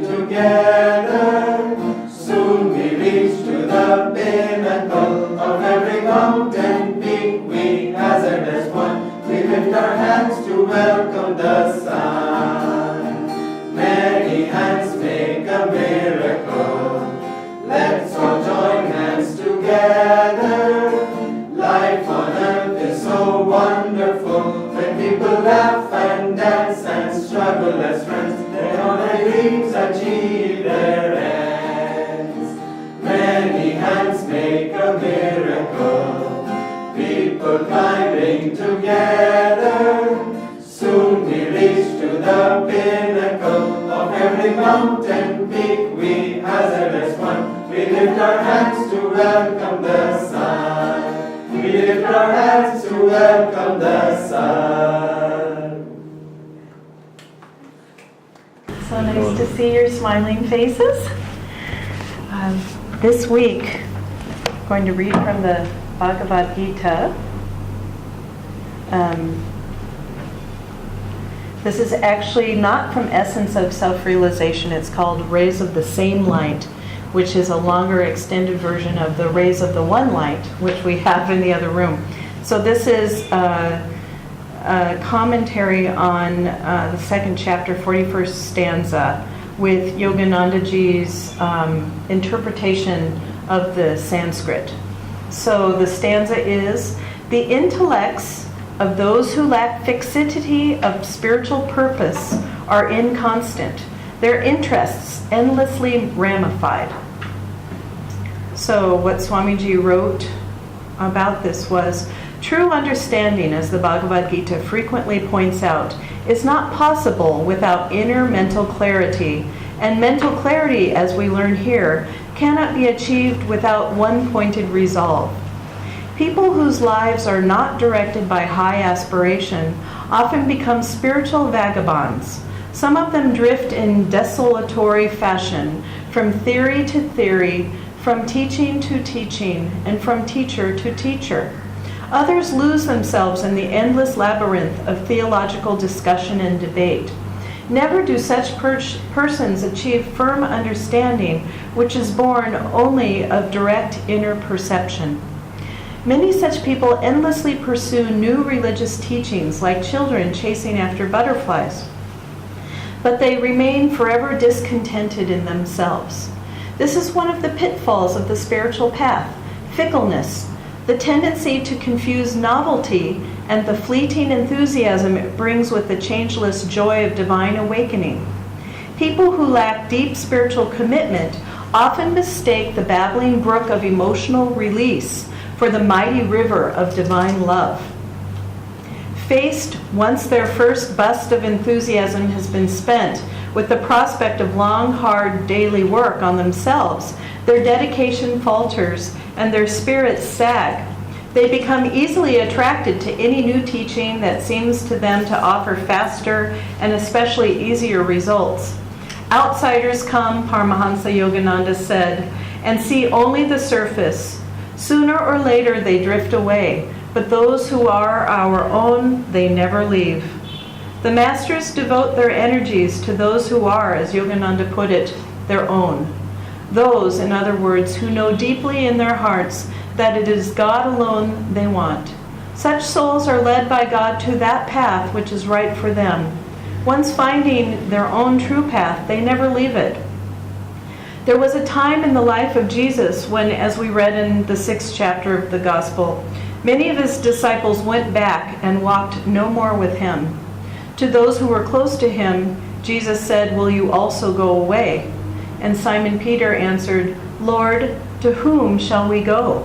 together. Soon we reach to the pinnacle of every mountain peak. We hazard as one. We lift our hands to welcome the sun. Many hands make a miracle. Let's all join hands together. Life on earth is so wonderful. When people laugh and dance and struggle as friends, then all their dreams achieve their ends. Many hands make a miracle. People climbing together. Soon we reach to the pinnacle of every mountain peak. We hazard as one. We lift our hands to welcome the sun. We lift our hands to welcome the sun. So nice to see your smiling faces. This week, I'm going to read from the Bhagavad Gita. This is actually not from Essence of Self-Realization. It's called Rays of the Same Light, which is a longer extended version of the Rays of the One Light, which we have in the other room. So this is a commentary on the second chapter, 41st stanza, with Yoganandaji's interpretation of the Sanskrit. So the stanza is, the intellects of those who lack fixity of spiritual purpose are inconstant, their interests endlessly ramified. So what Swamiji wrote about this was, true understanding, as the Bhagavad Gita frequently points out, is not possible without inner mental clarity, and mental clarity, as we learn here, cannot be achieved without one-pointed resolve. People whose lives are not directed by high aspiration often become spiritual vagabonds. Some of them drift in desultory fashion from theory to theory, from teaching to teaching, and from teacher to teacher. Others lose themselves in the endless labyrinth of theological discussion and debate. Never do such persons achieve firm understanding, which is born only of direct inner perception. Many such people endlessly pursue new religious teachings like children chasing after butterflies, but they remain forever discontented in themselves. This is one of the pitfalls of the spiritual path, fickleness, the tendency to confuse novelty and the fleeting enthusiasm it brings with the changeless joy of divine awakening. People who lack deep spiritual commitment often mistake the babbling brook of emotional release for the mighty river of divine love. Faced, once their first bust of enthusiasm has been spent, with the prospect of long, hard daily work on themselves, their dedication falters and their spirits sag. They become easily attracted to any new teaching that seems to them to offer faster and especially easier results. Outsiders come, Paramahansa Yogananda said, and see only the surface. Sooner or later they drift away, but those who are our own, they never leave. The masters devote their energies to those who are, as Yogananda put it, their own. Those, in other words, who know deeply in their hearts that it is God alone they want. Such souls are led by God to that path which is right for them. Once finding their own true path, they never leave it. There was a time in the life of Jesus when, as we read in the 6th chapter of the Gospel, many of his disciples went back and walked no more with him. To those who were close to him, Jesus said, "Will you also go away?" And Simon Peter answered, "Lord, to whom shall we go?"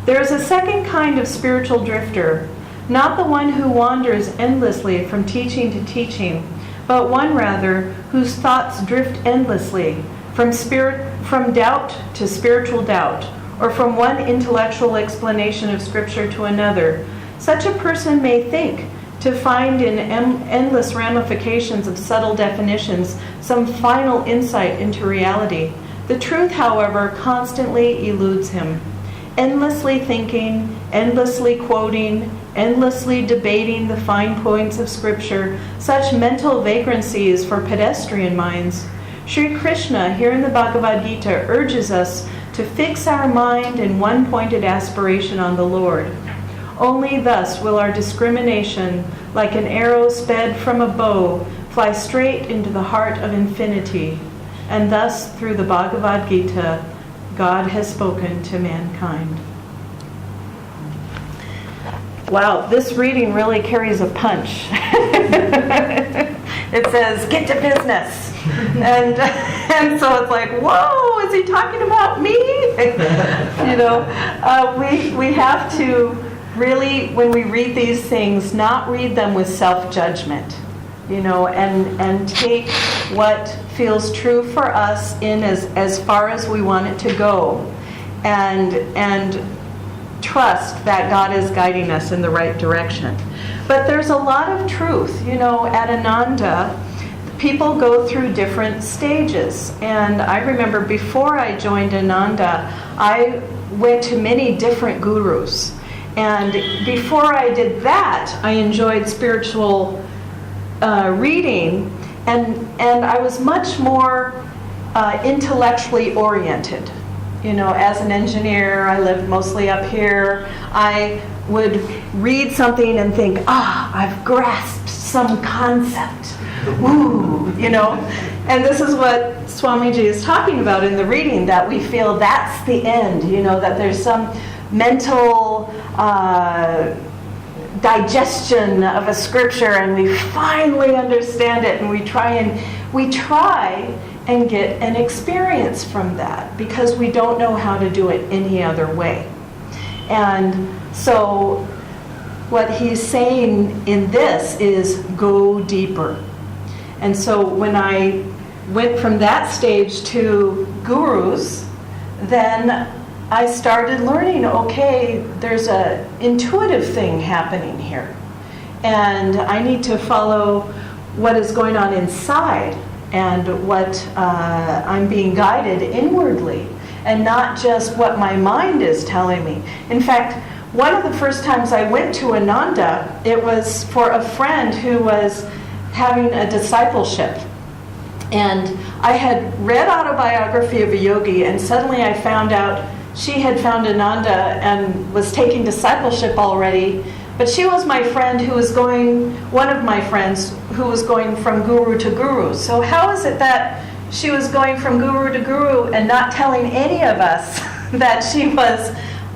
There is a second kind of spiritual drifter, not the one who wanders endlessly from teaching to teaching, but one rather whose thoughts drift endlessly from doubt to spiritual doubt, or from one intellectual explanation of Scripture to another. Such a person may think to find in endless ramifications of subtle definitions some final insight into reality. The truth, however, constantly eludes him. Endlessly thinking, endlessly quoting, endlessly debating the fine points of Scripture, such mental vagrancy is for pedestrian minds. Sri Krishna, here in the Bhagavad Gita, urges us to fix our mind in one-pointed aspiration on the Lord. Only thus will our discrimination, like an arrow sped from a bow, fly straight into the heart of infinity. And thus, through the Bhagavad Gita, God has spoken to mankind. Wow, this reading really carries a punch. It says, get to business. And so it's like, whoa, is he talking about me? We have to really, when we read these things, not read them with self-judgment, and take what feels true for us in as far as we want it to go, and trust that God is guiding us in the right direction. But there's a lot of truth. At Ananda, people go through different stages. And I remember before I joined Ananda, I went to many different gurus. And before I did that, I enjoyed spiritual reading, and I was much more intellectually oriented. As an engineer, I lived mostly up here. I would read something and think, I've grasped some concept. Ooh, And this is what Swamiji is talking about in the reading, that we feel that's the end, that there's some mental digestion of a scripture, and we finally understand it, and we try and get an experience from that, because we don't know how to do it any other way. And so what he's saying in this is go deeper. And so when I went from that stage to gurus, then I started learning, okay, there's an intuitive thing happening here. And I need to follow what is going on inside, and what I'm being guided inwardly, and not just what my mind is telling me. In fact, one of the first times I went to Ananda, it was for a friend who was having a discipleship. And I had read Autobiography of a Yogi, and suddenly I found out she had found Ananda and was taking discipleship already. But she was my friend who was going, one of my friends who was going from guru to guru. So how is it that she was going from guru to guru and not telling any of us that she was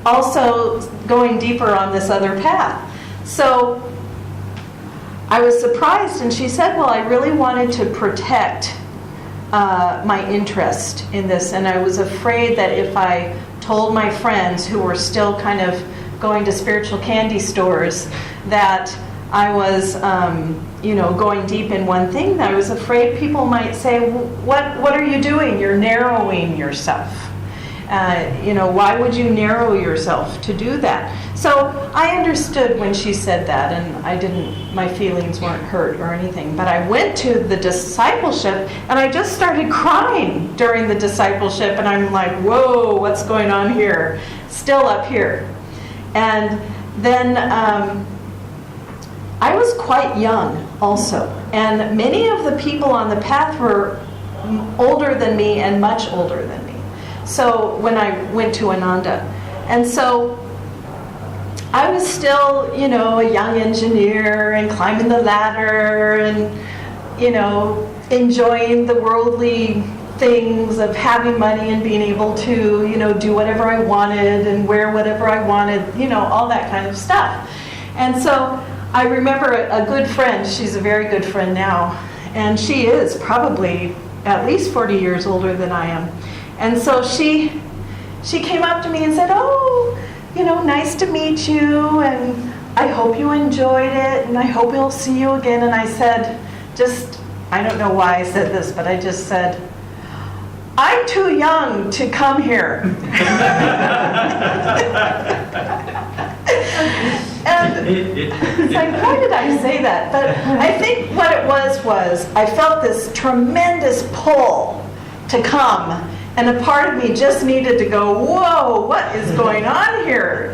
also going deeper on this other path? So I was surprised, and she said, well, I really wanted to protect my interest in this, and I was afraid that if I told my friends who were still kind of going to spiritual candy stores that I was, going deep in one thing, I was afraid people might say, what are you doing? You're narrowing yourself. Why would you narrow yourself to do that? So I understood when she said that, and my feelings weren't hurt or anything. But I went to the discipleship, and I just started crying during the discipleship, and I'm like, whoa, what's going on here? Still up here. And then I was quite young also, and many of the people on the path were older than me and much older than me. So when I went to Ananda, and so I was still, a young engineer and climbing the ladder and, enjoying the worldly things of having money and being able to, do whatever I wanted and wear whatever I wanted, all that kind of stuff. And so I remember a good friend, she's a very good friend now, and she is probably at least 40 years older than I am. And so she came up to me and said, oh, nice to meet you, and I hope you enjoyed it, and I hope we'll see you again. And I said, I don't know why I said this, but I just said, I'm too young to come here. And it's like, why did I say that? But I think what it was I felt this tremendous pull to come, and a part of me just needed to go, whoa, what is going on here,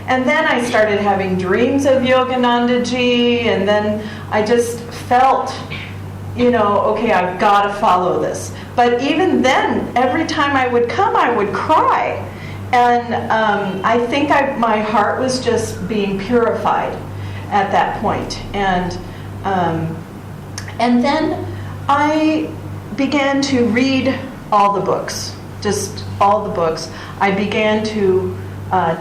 And then I started having dreams of Yoganandaji, and then I just felt okay, I've got to follow this. But even then, every time I would come, I would cry. And I think my heart was just being purified at that point. And then I began to read all the books, just all the books. I began to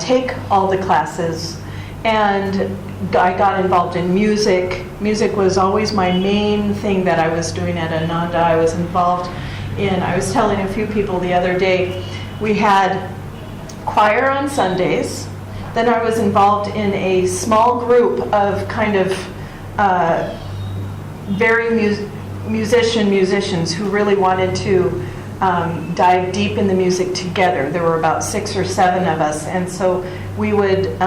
take all the classes, and I got involved in music. Music was always my main thing that I was doing at Ananda. I was involved I was telling a few people the other day, we had choir on Sundays. Then I was involved in a small group of kind of very musicians who really wanted to dive deep in the music together. There were about 6 or 7 of us, and so we would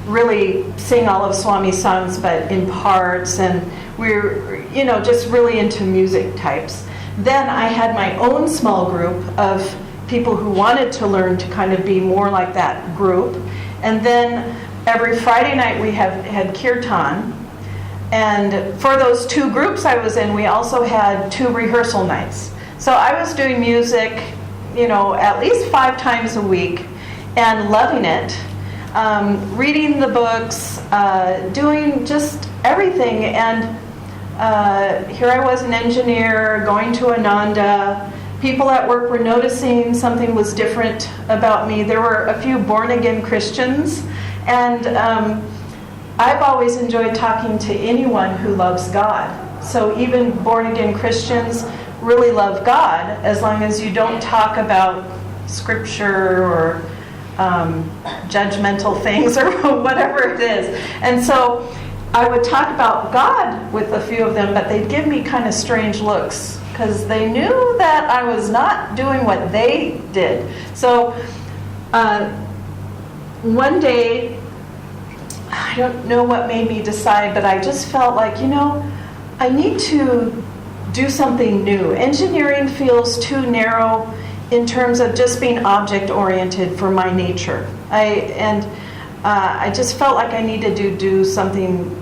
really sing all of Swami's songs, but in parts, and we were, just really into music types. Then I had my own small group of people who wanted to learn to kind of be more like that group. And then every Friday night we had kirtan. And for those 2 groups I was in, we also had 2 rehearsal nights. So I was doing music, at least 5 times a week and loving it. Reading the books, doing just everything. And here I was, an engineer, going to Ananda. People at work were noticing something was different about me. There were a few born-again Christians, and I've always enjoyed talking to anyone who loves God. So even born-again Christians really love God, as long as you don't talk about scripture or judgmental things or whatever it is. And so I would talk about God with a few of them, but they'd give me kind of strange looks because they knew that I was not doing what they did. So one day, I don't know what made me decide, but I just felt like, I need to do something new. Engineering feels too narrow in terms of just being object-oriented for my nature. I just felt like I needed to do something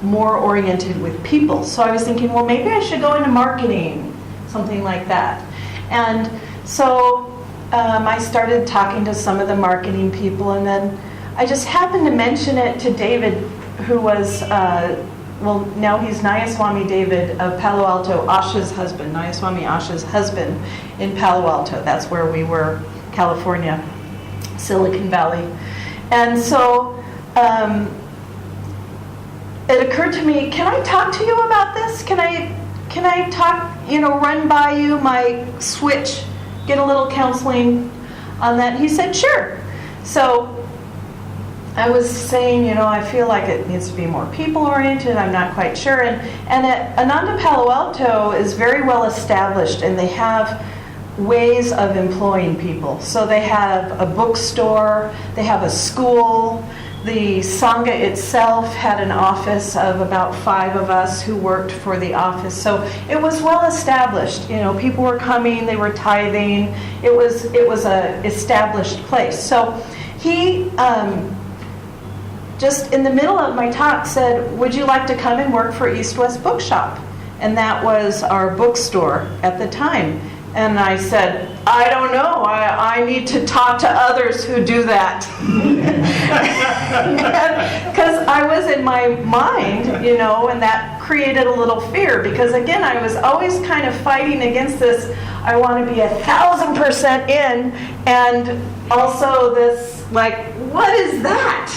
more oriented with people. So I was thinking, well, maybe I should go into marketing, something like that. And so I started talking to some of the marketing people, and then I just happened to mention it to David, who was, now he's Nayaswami David of Palo Alto, Asha's husband, Nayaswami Asha's husband in Palo Alto. That's where we were, California, Silicon Valley. And so it occurred to me, can I talk to you about this? Can I talk, run by you my switch, get a little counseling on that? He said, sure. So I was saying, I feel like it needs to be more people-oriented. I'm not quite sure. And at Ananda Palo Alto is very well established, and they have ways of employing people. So they have a bookstore, they have a school. The Sangha itself had an office of about 5 of us who worked for the office. So it was well established. People were coming, they were tithing. It was a established place. So he just in the middle of my talk said, would you like to come and work for East West Bookshop? And that was our bookstore at the time. And I said, I don't know. I need to talk to others who do that. Because I was in my mind, and that created a little fear. Because again, I was always kind of fighting against this, I want to be 1,000% in, and also this, like, what is that,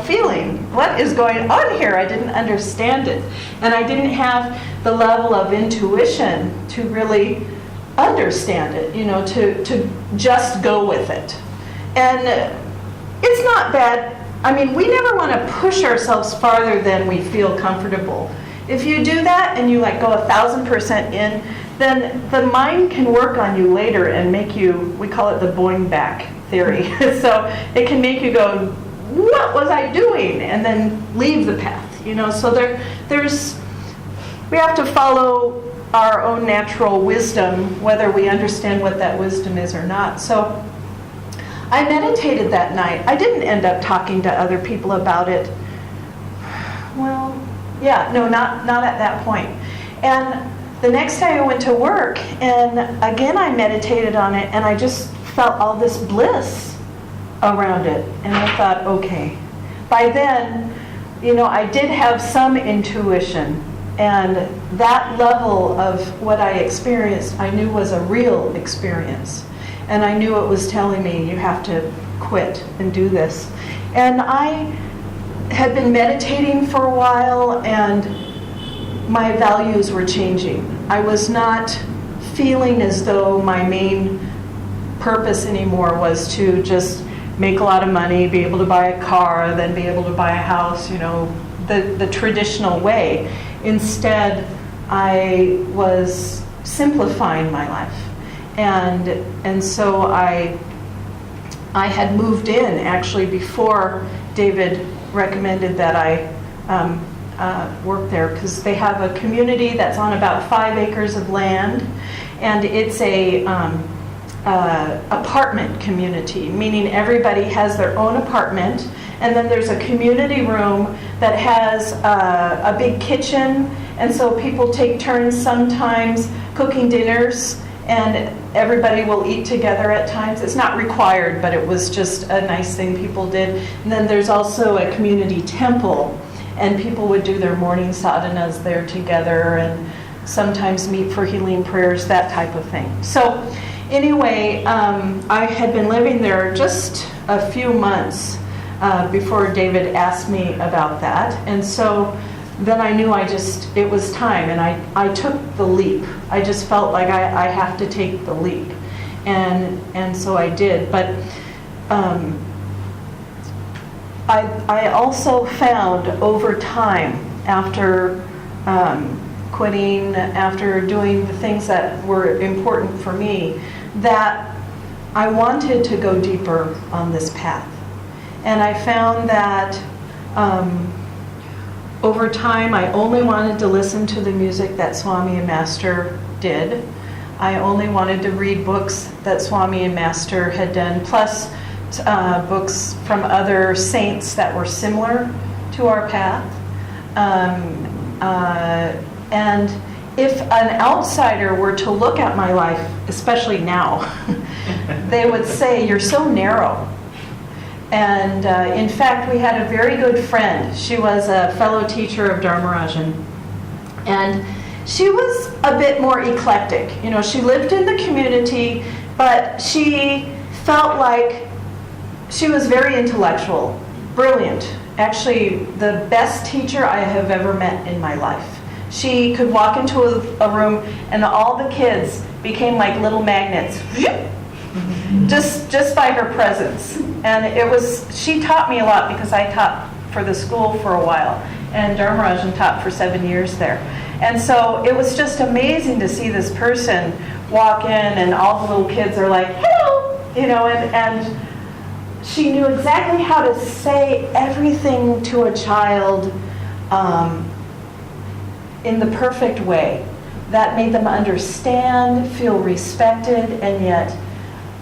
feeling? What is going on here? I didn't understand it. And I didn't have the level of intuition to really understand it, to just go with it. And it's not bad. I mean, we never want to push ourselves farther than we feel comfortable. If you do that and you go 1,000% in, then the mind can work on you later and make you, we call it the boing back theory. So it can make you go, what was I doing? And then leave the path, So we have to follow our own natural wisdom, whether we understand what that wisdom is or not. So I meditated that night. I didn't end up talking to other people about it. Well, yeah, no, not at that point. And the next day I went to work, and again I meditated on it, and I just felt all this bliss around it. And I thought, okay. By then, I did have some intuition, and that level of what I experienced, I knew was a real experience. And I knew it was telling me, you have to quit and do this. And I had been meditating for a while, and my values were changing. I was not feeling as though my main purpose anymore was to just make a lot of money, be able to buy a car, then be able to buy a house, the traditional way. Instead, I was simplifying my life. And so I had moved in actually before David recommended that I work there, because they have a community that's on about 5 acres of land, and it's a apartment community, meaning everybody has their own apartment, and then there's a community room that has a big kitchen, and so people take turns sometimes cooking dinners, and everybody will eat together at times. It's not required, but it was just a nice thing people did. And then there's also a community temple, and people would do their morning sadhanas there together, and sometimes meet for healing prayers, that type of thing. So anyway, I had been living there just a few months before David asked me about that. And so then I knew it was time, and I took the leap. I just felt like I have to take the leap. And so I did. But I also found over time, after quitting, after doing the things that were important for me, that I wanted to go deeper on this path. And I found that over time, I only wanted to listen to the music that Swami and Master did. I only wanted to read books that Swami and Master had done, plus books from other saints that were similar to our path. And if an outsider were to look at my life, especially now, they would say, "You're so narrow." And in fact, we had a very good friend. She was a fellow teacher of Dharmarajan. And she was a bit more eclectic. She lived in the community, but she felt like she was very intellectual, brilliant. Actually, the best teacher I have ever met in my life. She could walk into a room, and all the kids became like little magnets. Just by her presence. And she taught me a lot, because I taught for the school for a while, and Dharmarajan taught for 7 years there. And so it was just amazing to see this person walk in, and all the little kids are like, "Hello!" And she knew exactly how to say everything to a child in the perfect way that made them understand, feel respected, and yet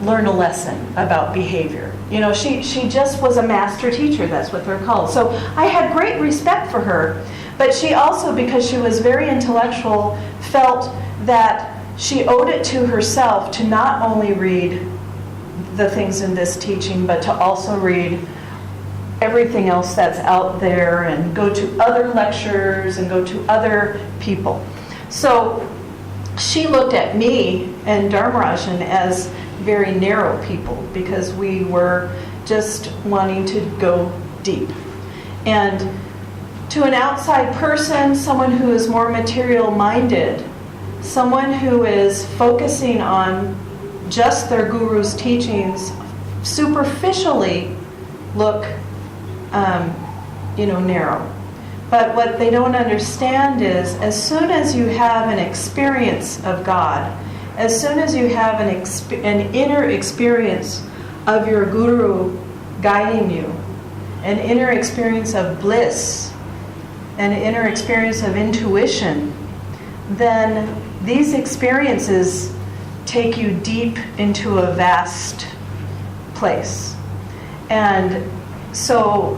learn a lesson about behavior. She just was a master teacher. That's what they're called. So I had great respect for her, but she also, because she was very intellectual, felt that she owed it to herself to not only read the things in this teaching, but to also read everything else that's out there, and go to other lectures, and go to other people. So she looked at me and Dharmarajan as very narrow people, because we were just wanting to go deep. And to an outside person, someone who is more material minded, someone who is focusing on just their guru's teachings, superficially look narrow. But what they don't understand is, as soon as you have an experience of God, as soon as you have an inner experience of your guru guiding you, an inner experience of bliss, an inner experience of intuition, then these experiences take you deep into a vast place. And so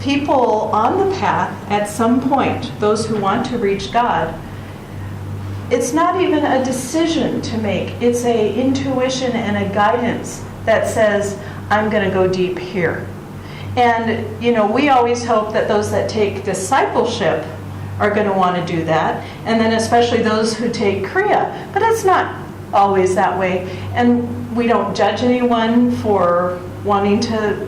people on the path, at some point, those who want to reach God, it's not even a decision to make. It's a intuition and a guidance that says, I'm going to go deep here. And, we always hope that those that take discipleship are going to want to do that, and then especially those who take Kriya. But it's not always that way. And we don't judge anyone for wanting to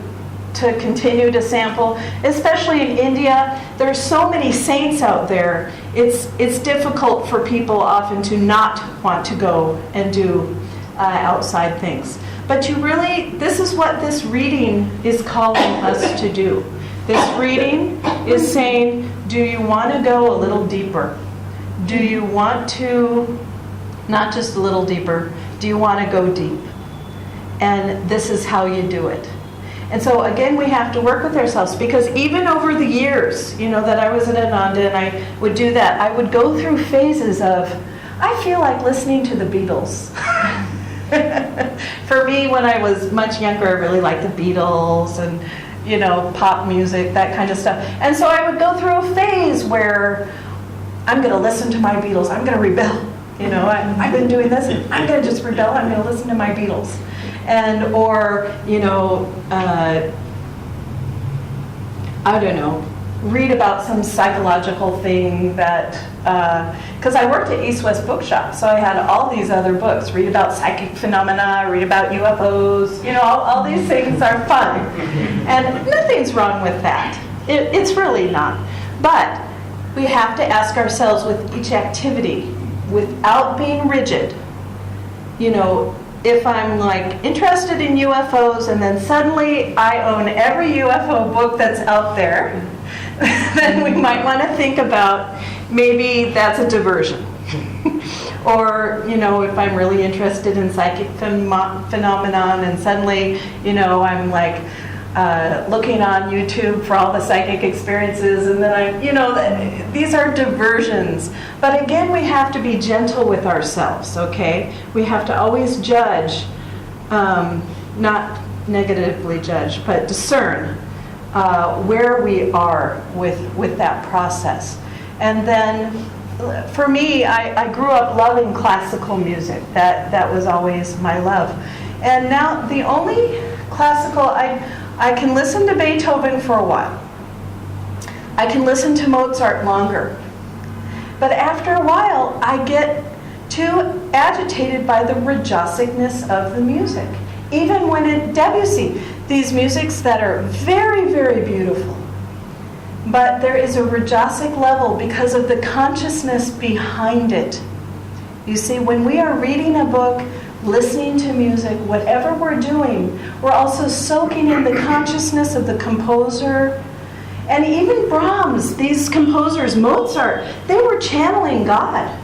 continue to sample, especially in India. There's so many saints out there. It's difficult for people often to not want to go and do outside things. But this is what this reading is calling us to do. This reading is saying, do you want to go a little deeper? Do you want to, not just a little deeper, do you want to go deep? And this is how you do it. And so again, we have to work with ourselves, because even over the years, that I was at Ananda and I would do that, I would go through phases of, I feel like listening to the Beatles. For me, when I was much younger, I really liked the Beatles and, pop music, that kind of stuff. And so I would go through a phase where I'm going to listen to my Beatles. I'm going to rebel. I've been doing this, and I'm going to just rebel. I'm going to listen to my Beatles. And, or, I don't know, read about some psychological thing that, because I worked at East West Bookshop, so I had all these other books, read about psychic phenomena, read about UFOs, all these things are fun. And nothing's wrong with that. It's really not. But we have to ask ourselves with each activity, without being rigid, if I'm interested in UFOs and then suddenly I own every UFO book that's out there, then we might want to think about maybe that's a diversion. Or, if I'm really interested in psychic phenomenon and suddenly, I'm looking on YouTube for all the psychic experiences, and then these are diversions. But again, we have to be gentle with ourselves, okay? We have to always judge, not negatively judge, but discern where we are with that process. And then, for me, I grew up loving classical music. That was always my love. And now the only classical, I can listen to Beethoven for a while. I can listen to Mozart longer. But after a while, I get too agitated by the rajasicness of the music. Even when Debussy, these musics that are very, very beautiful. But there is a rajasic level because of the consciousness behind it. You see, when we are reading a book, listening to music, whatever we're doing, we're also soaking in the consciousness of the composer. And even Brahms, these composers, Mozart, they were channeling God.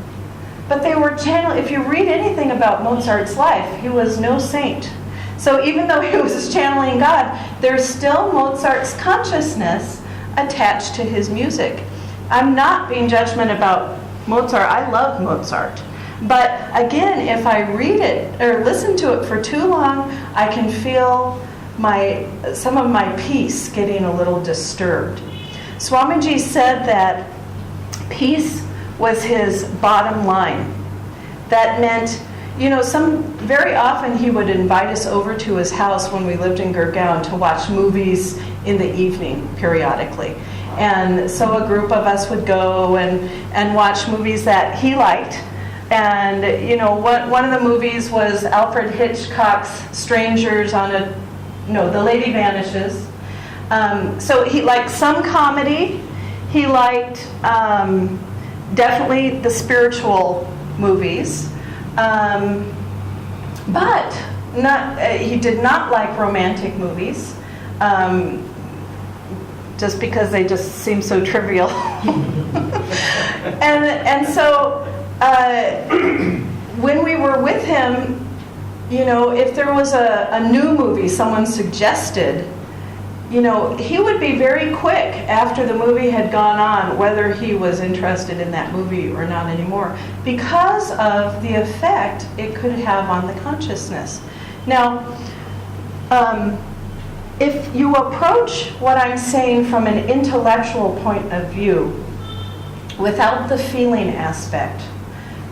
But they were channeling, if you read anything about Mozart's life, he was no saint. So even though he was channeling God, there's still Mozart's consciousness attached to his music. I'm not being judgmental about Mozart. I love Mozart. But again, if I read it or listen to it for too long, I can feel some of my peace getting a little disturbed. Swamiji said that peace was his bottom line. That meant, very often he would invite us over to his house when we lived in Gurgaon to watch movies in the evening periodically. And so a group of us would go and watch movies that he liked. And, one of the movies was Alfred Hitchcock's Strangers The Lady Vanishes. So he liked some comedy. He liked definitely the spiritual movies. But he did not like romantic movies, just because they just seem so trivial. and so when we were with him, if there was a new movie someone suggested, he would be very quick after the movie had gone on whether he was interested in that movie or not anymore, because of the effect it could have on the consciousness. Now, if you approach what I'm saying from an intellectual point of view, without the feeling aspect,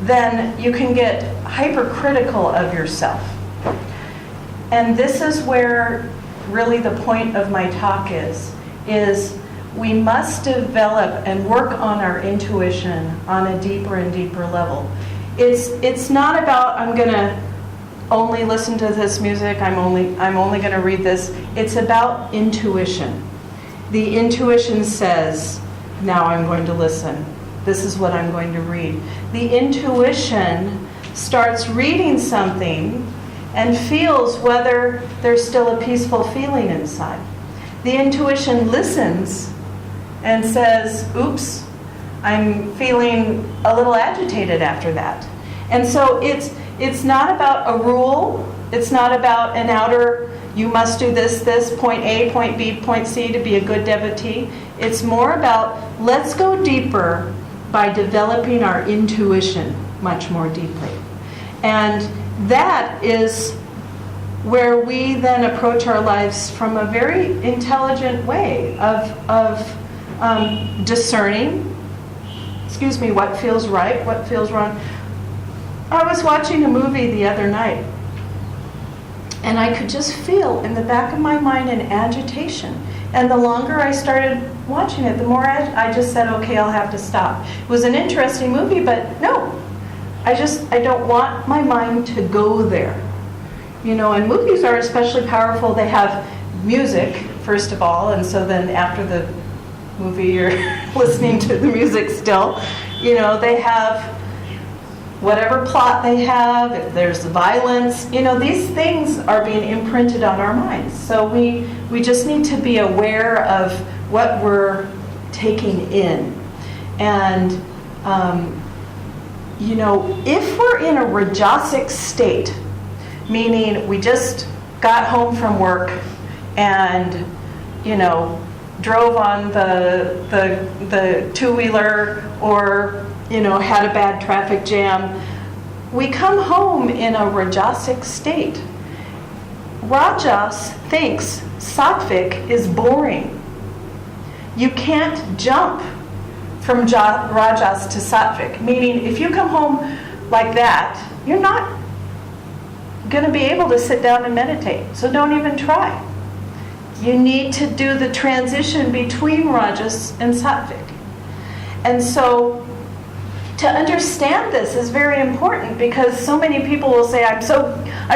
then you can get hypercritical of yourself. And this is where really the point of my talk is we must develop and work on our intuition on a deeper and deeper level. It's not about I'm going to only listen to this music, I'm only going to read this. It's about intuition. The intuition says, now I'm going to listen. This is what I'm going to read. The intuition starts reading something and feels whether there's still a peaceful feeling inside. The intuition listens and says, oops, I'm feeling a little agitated after that. And so it's not about a rule. It's not about an outer, you must do this, point A, point B, point C to be a good devotee. It's more about, let's go deeper by developing our intuition much more deeply. And that is where we then approach our lives from a very intelligent way of discerning, what feels right, what feels wrong. I was watching a movie the other night, and I could just feel in the back of my mind an agitation. And the longer I started watching it, the more I just said, okay, I'll have to stop. It was an interesting movie, but no, I don't want my mind to go there. And movies are especially powerful. They have music, first of all, and so then after the movie, you're listening to the music still. They have whatever plot they have, if there's violence, these things are being imprinted on our minds. So we just need to be aware of what we're taking in. And, if we're in a Rajasic state, meaning we just got home from work and, drove on the two-wheeler or, had a bad traffic jam, we come home in a Rajasic state. Rajas thinks Sattvic is boring. You can't jump from Rajas to Sattvic, meaning if you come home like that, you're not going to be able to sit down and meditate. So don't even try. You need to do the transition between Rajas and Sattvic. And so to understand this is very important, because so many people will say, I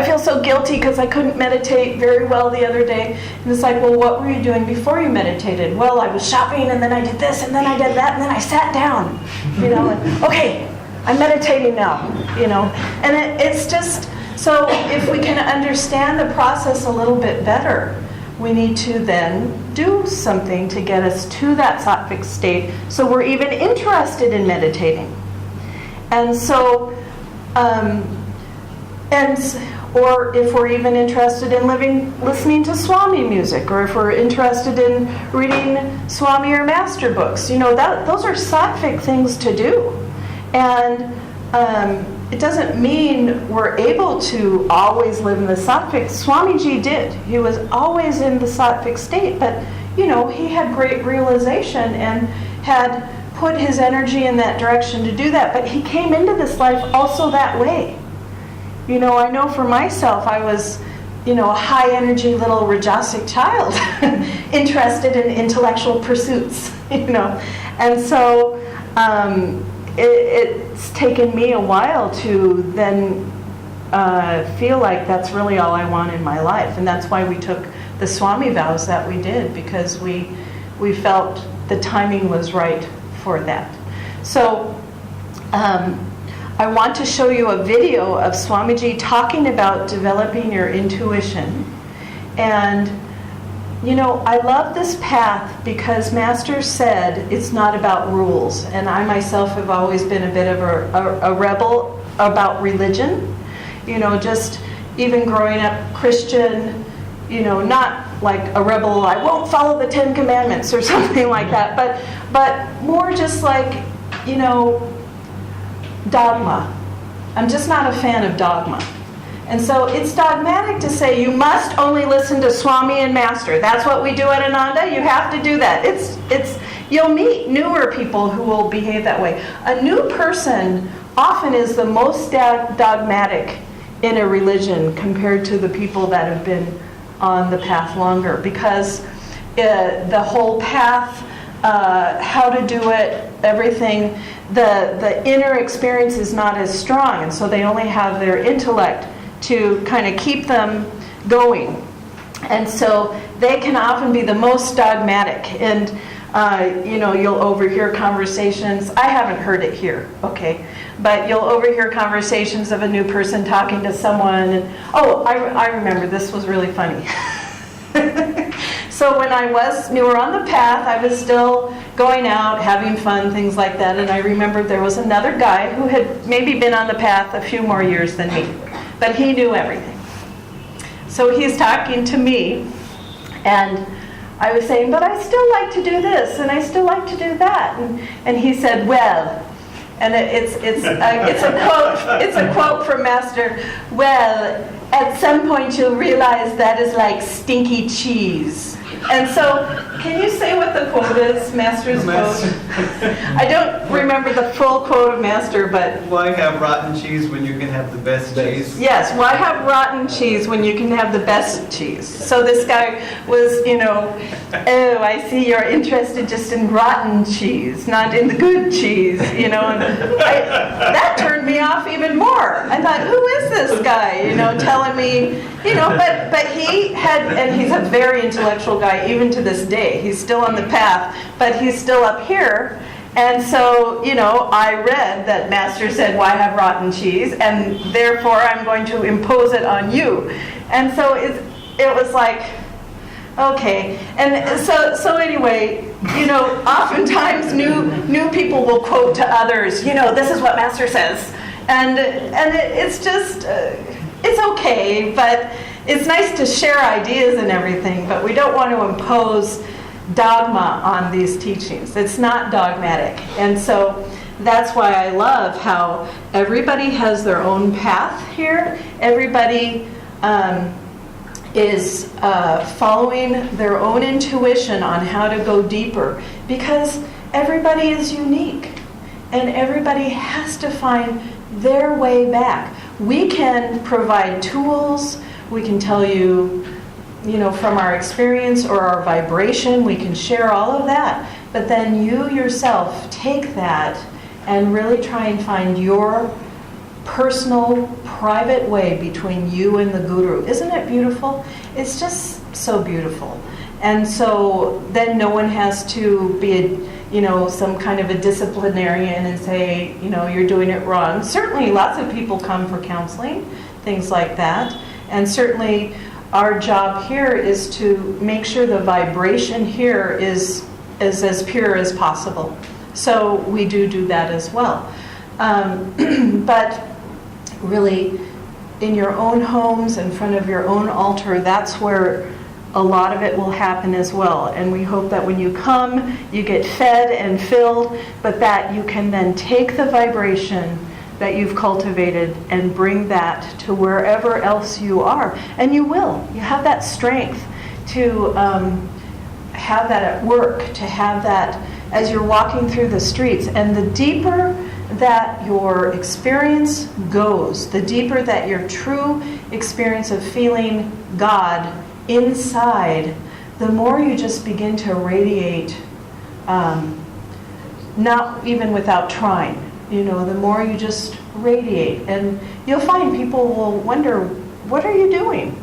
feel so guilty because I couldn't meditate very well the other day. And it's like, well, what were you doing before you meditated? Well, I was shopping, and then I did this, and then I did that, and then I sat down. And, okay, I'm meditating now. And it's just, so if we can understand the process a little bit better, we need to then do something to get us to that sattvic state so we're even interested in meditating. And so, or if we're even interested in listening to Swami music, or if we're interested in reading Swami or master books, those are sattvic things to do. And it doesn't mean we're able to always live in the sattvic. Swamiji did. He was always in the sattvic state, but he had great realization and had put his energy in that direction to do that. But he came into this life also that way. I know for myself, I was, a high energy little Rajasic child, interested in intellectual pursuits, And so it's taken me a while to then feel like that's really all I want in my life. And that's why we took the Swami vows that we did, because we felt the timing was right for that. So I want to show you a video of Swamiji talking about developing your intuition. And I love this path because Master said it's not about rules. And I myself have always been a bit of a rebel about religion. Just even growing up Christian, not like a rebel, I won't follow the 10 Commandments or something like that, but more just like, dogma. I'm just not a fan of dogma. And so it's dogmatic to say you must only listen to Swami and Master. That's what we do at Ananda. You have to do that. It's you'll meet newer people who will behave that way. A new person often is the most dogmatic in a religion compared to the people that have been on the path longer, because the whole path, how to do it, everything, the inner experience is not as strong, and so they only have their intellect to kind of keep them going. And so they can often be the most dogmatic. And you'll overhear conversations. I haven't heard it here, okay? But you'll overhear conversations of a new person talking to someone. And, I remember, this was really funny. So when we were on the path, I was still going out, having fun, things like that. And I remember there was another guy who had maybe been on the path a few more years than me. But he knew everything. So he's talking to me, and I was saying, but I still like to do this, and I still like to do that. And he said, well, and it's a quote from Master, well, at some point you'll realize that is like stinky cheese. And so, can you say what the quote is, Master's quote? I don't remember the full quote of Master, but... Why have rotten cheese when you can have the best cheese? Yes, why have rotten cheese when you can have the best cheese? So this guy was, oh, I see you're interested just in rotten cheese, not in the good cheese, And that turned me off even more. I thought, who is this guy, telling me, but he had, and he's a very intellectual guy, even to this day. He's still on the path, but he's still up here. And so, I read that Master said, why have rotten cheese? And therefore, I'm going to impose it on you. And so it was like, okay. And so anyway, oftentimes new people will quote to others, this is what Master says. And it's just, it's okay, but it's nice to share ideas and everything, but we don't want to impose dogma on these teachings. It's not dogmatic. And so that's why I love how everybody has their own path here. Everybody is following their own intuition on how to go deeper, because everybody is unique and everybody has to find their way back. We can provide tools. We can tell you, from our experience or our vibration, we can share all of that. But then you yourself take that and really try and find your personal, private way between you and the Guru. Isn't it beautiful? It's just so beautiful. And so then no one has to be some kind of a disciplinarian and say, you're doing it wrong. Certainly lots of people come for counseling, things like that. And certainly our job here is to make sure the vibration here is as pure as possible. So we do that as well. But really, in your own homes, in front of your own altar, that's where a lot of it will happen as well. And we hope that when you come, you get fed and filled, but that you can then take the vibration that you've cultivated and bring that to wherever else you are. And you will. You have that strength to have that at work, to have that as you're walking through the streets. And the deeper that your experience goes, the deeper that your true experience of feeling God inside, the more you just begin to radiate, not even without trying. The more you just radiate. And you'll find people will wonder, what are you doing?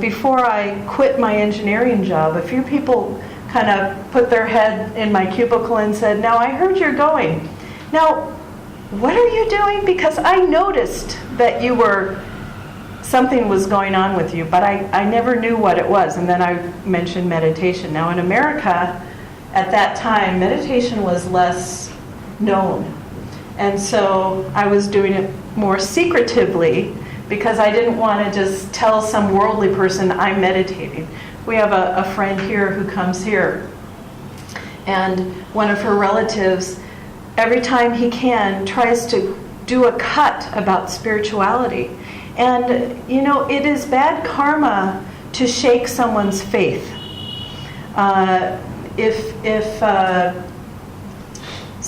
Before I quit my engineering job, a few people kind of put their head in my cubicle and said, now I heard you're going. Now, what are you doing? Because I noticed that something was going on with you, but I never knew what it was. And then I mentioned meditation. Now in America, at that time, meditation was less known. And so I was doing it more secretively because I didn't want to just tell some worldly person I'm meditating. We have a friend here who comes here, and one of her relatives, every time he can, tries to do a cut about spirituality. And, it is bad karma to shake someone's faith. If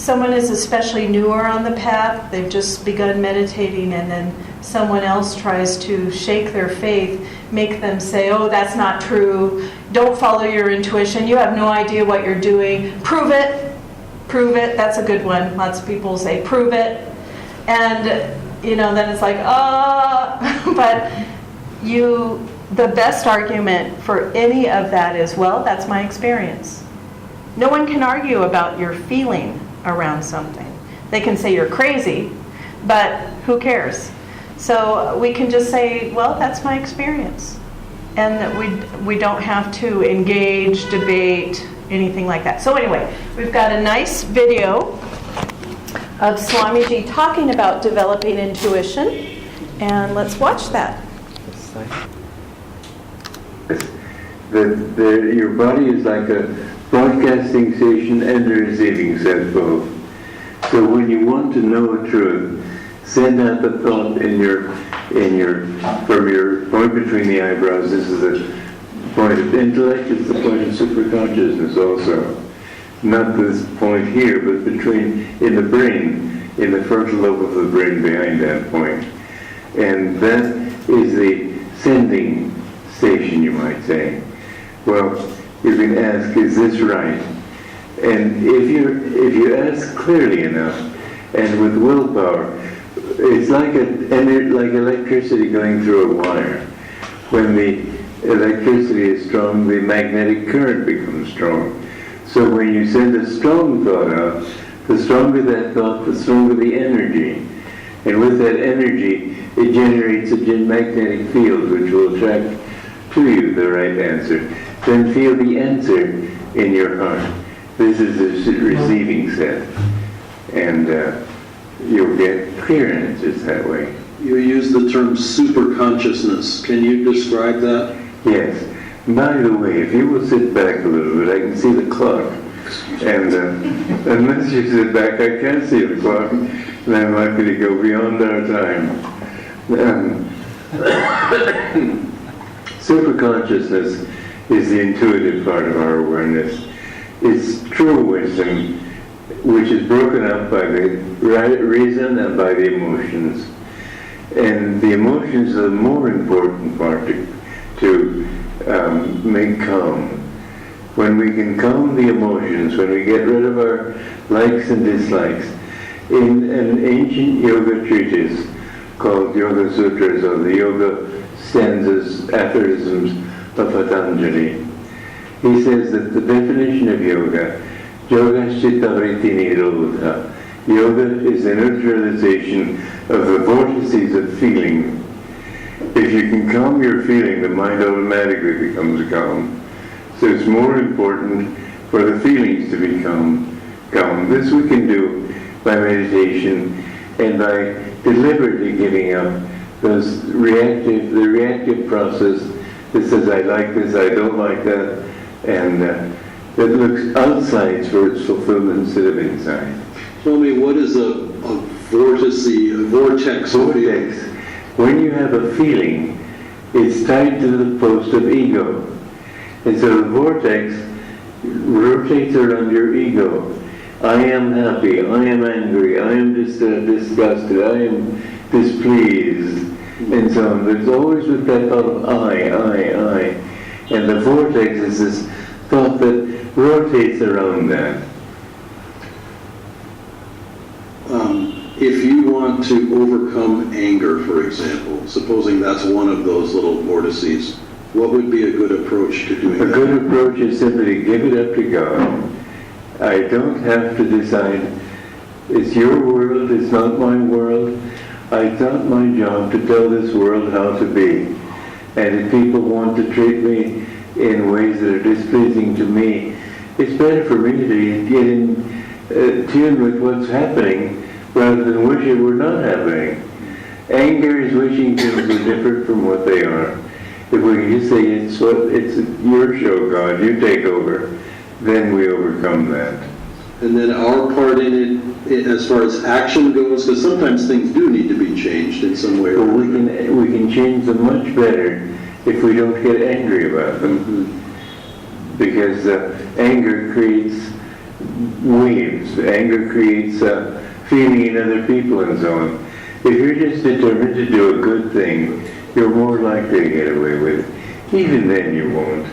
someone is especially newer on the path, they've just begun meditating, and then someone else tries to shake their faith, make them say, oh, that's not true, don't follow your intuition, you have no idea what you're doing, prove it, that's a good one. Lots of people say, prove it. And, then it's like, but the best argument for any of that is, well, that's my experience. No one can argue about your feeling around something. They can say you're crazy, but who cares? So we can just say, well, that's my experience. And that we don't have to engage, debate, anything like that. So anyway, we've got a nice video of Swamiji talking about developing intuition, and let's watch that. Your body is like a broadcasting station and a receiving set both. So when you want to know a truth, send out the thought from your point between the eyebrows. This is the point of intellect, it's the point of superconsciousness also. Not this point here, but in the brain, in the frontal lobe of the brain behind that point. And that is the sending station, you might say. Well, you can ask, is this right? And if you ask clearly enough, and with willpower, it's like electricity going through a wire. When the electricity is strong, the magnetic current becomes strong. So when you send a strong thought out, the stronger that thought, the stronger the energy. And with that energy, it generates a magnetic field which will attract to you the right answer. Then feel the answer in your heart. This is the receiving set. And you'll get clear answers that way. You use the term superconsciousness. Can you describe that? Yes. By the way, if you will sit back a little bit, I can see the clock. And unless you sit back, I can't see the clock. And I'm likely to go beyond our time. Superconsciousness is the intuitive part of our awareness. It's true wisdom, which is broken up by the reason and by the emotions. And the emotions are the more important part to make calm. When we can calm the emotions, when we get rid of our likes and dislikes, in an ancient yoga treatise called Yoga Sutras, or the Yoga Stanzas, Aphorisms of Patanjali, he says that the definition of yoga, yoga chittavritti nirodha, yoga is the neutralization of the vortices of feeling. If you can calm your feeling, the mind automatically becomes calm. So it's more important for the feelings to become calm. This we can do by meditation and by deliberately giving up the reactive process that says, I like this, I don't like that, and that looks outside for its fulfillment instead of inside. Tell me, what is a vortex? Vortex. When you have a feeling, it's tied to the post of ego. And so the vortex rotates around your ego. I am happy, I am angry, I am disgusted, I am displeased, and so on. There's always with that thought of I. And the vortex is this thought that rotates around that. If you want to overcome anger, for example, supposing that's one of those little vortices, what would be a good approach to doing that? A good approach is simply to give it up to God. I don't have to decide. It's your world, it's not my world. It's not my job to tell this world how to be. And if people want to treat me in ways that are displeasing to me, it's better for me to get in tune with what's happening rather than wish it were not happening. Anger is wishing things were different from what they are. If we can just say, it's your show, God, you take over, then we overcome that. And then our part in it, as far as action goes, because sometimes things do need to be changed in some way or But another. we can change them much better if we don't get angry about them. Because anger creates waves. Anger creates feeling in other people and so on. If you're just determined to do a good thing, you're more likely to get away with it. Even then you won't.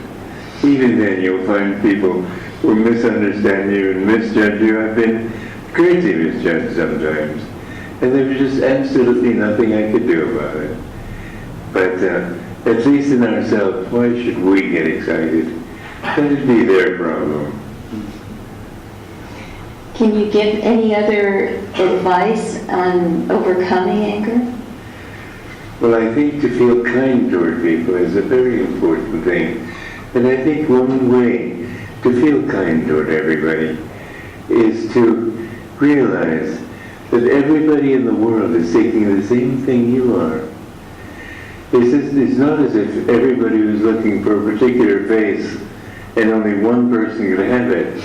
Even then you'll find people who misunderstand you and misjudge you. I've been crazy misjudged sometimes. And there was just absolutely nothing I could do about it. But at least in ourselves, why should we get excited? Let it be their problem. Can you give any other advice on overcoming anger? Well, I think to feel kind toward people is a very important thing. And I think one way to feel kind toward everybody is to realize that everybody in the world is seeking the same thing you are. It's not as if everybody was looking for a particular face and only one person could have it.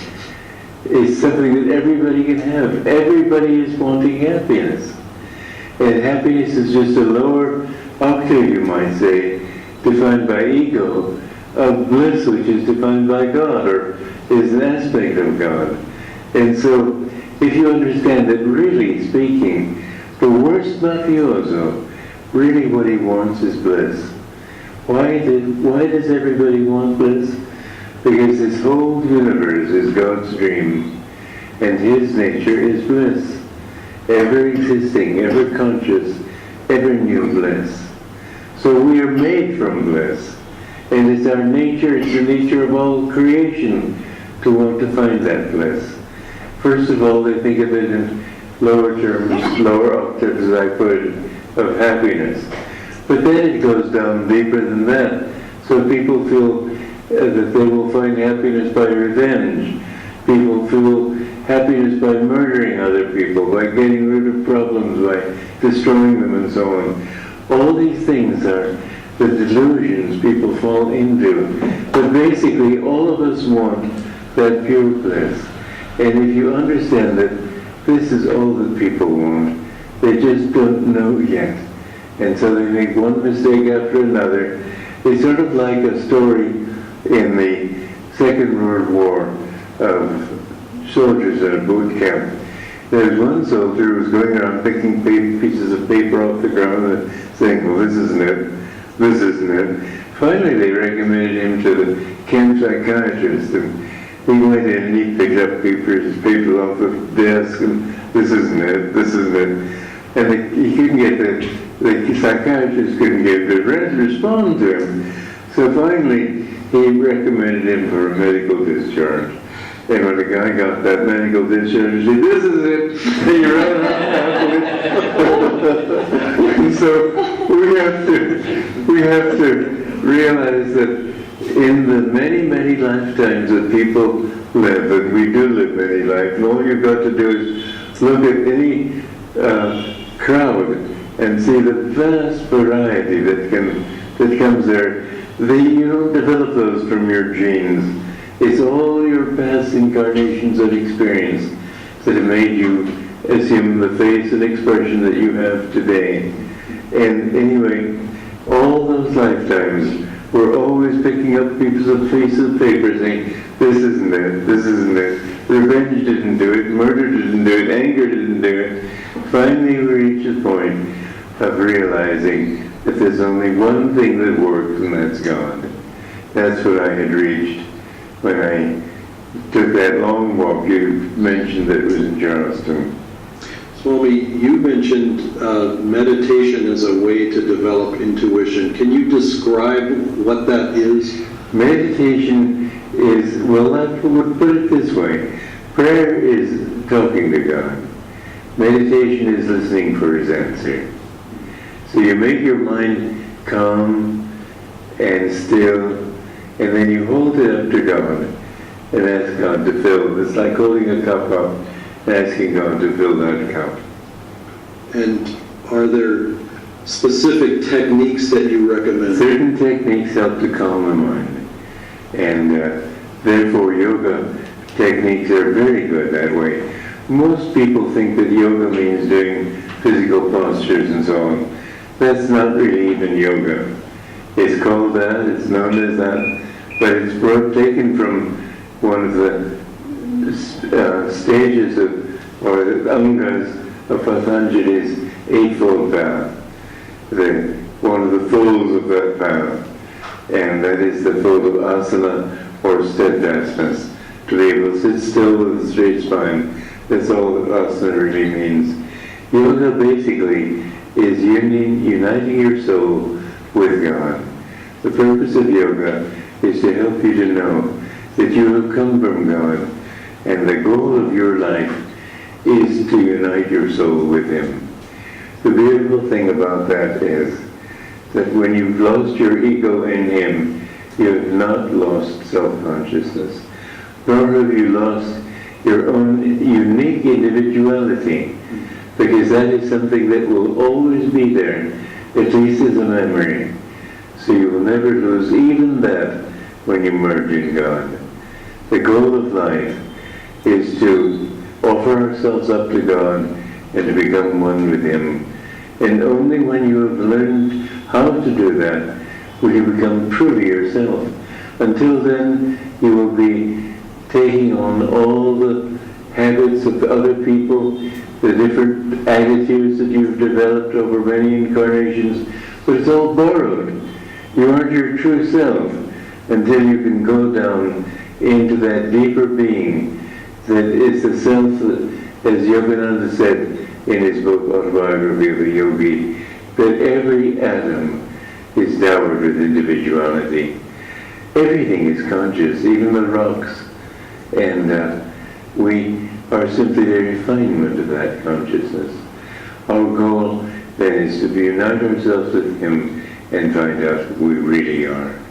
It's something that everybody can have. Everybody is wanting happiness. And happiness is just a lower octave, you might say, defined by ego, of bliss, which is defined by God, or is an aspect of God. And so, if you understand that really speaking, the worst mafioso, really what he wants is bliss. Why does everybody want bliss? Because this whole universe is God's dream, and His nature is bliss. Ever existing, ever conscious, ever new bliss. So we are made from bliss. And it's our nature, it's the nature of all creation to want to find that bliss. First of all, they think of it in lower terms, lower octaves, as I put it, of happiness. But then it goes down deeper than that. So people feel that they will find happiness by revenge. People feel happiness by murdering other people, by getting rid of problems, by destroying them and so on. All these things are the delusions people fall into. But basically, all of us want that pure bliss. And if you understand that this is all that people want, they just don't know yet. And so they make one mistake after another. It's sort of like a story in the Second World War of soldiers at a boot camp. There was one soldier who was going around picking pieces of paper off the ground and saying, well, this isn't it, this isn't it. Finally, they recommended him to the camp psychiatrist, and he went in and he picked up paper off the desk, and this isn't it, this isn't it. And he couldn't get the psychiatrist couldn't get the respond to him. So finally, he recommended him for a medical discharge. And when the guy got that medical discharge, he said, this is it, and he ran out after it. And so we have to realize that in the many, many lifetimes that people live, and we do live many lives, and all you've got to do is look at any crowd and see the vast variety that comes there. You don't develop those from your genes. It's all your past incarnations of experience that have made you assume the face and expression that you have today. And anyway, all those lifetimes, we're always picking up pieces of paper saying, this isn't it, this isn't it. Revenge didn't do it, murder didn't do it, anger didn't do it. Finally we reach a point of realizing that there's only one thing that works, and that's God. That's what I had reached when I took that long walk. You mentioned that it was in Charleston. Swami, you mentioned meditation as a way to develop intuition. Can you describe what that is? Meditation is, well, I would put it this way. Prayer is talking to God. Meditation is listening for His answer. So you make your mind calm and still, and then you hold it up to God and ask God to fill. It's like holding a cup up and asking God to fill that cup. And are there specific techniques that you recommend? Certain techniques help to calm the mind. And therefore yoga techniques are very good that way. Most people think that yoga means doing physical postures and so on. That's not really even yoga. It's called that, it's known as that, but it's taken from one of the stages of, or the angas of Patanjali's Eightfold Path. One of the folds of that path, and that is the fold of asana, or steadfastness. To be able to sit still with a straight spine. That's all that asana really means. Yoga basically is uniting your soul with God. The purpose of yoga is to help you to know that you have come from God, and the goal of your life is to unite your soul with Him. The beautiful thing about that is that when you've lost your ego in Him, you have not lost self-consciousness, nor have you lost your own unique individuality, because that is something that will always be there, at least as a memory. So you will never lose even that when you merge in God. The goal of life is to offer ourselves up to God and to become one with Him. And only when you have learned how to do that will you become true to yourself. Until then, you will be taking on all the habits of other people, the different attitudes that you've developed over many incarnations, but it's all borrowed. You aren't your true self until you can go down into that deeper being that is the self that, as Yogananda said in his book Autobiography of a Yogi, that every atom is dowered with individuality. Everything is conscious, even the rocks. And we are simply the refinement of that consciousness. Our goal then is to unite ourselves with Him and find out who we really are.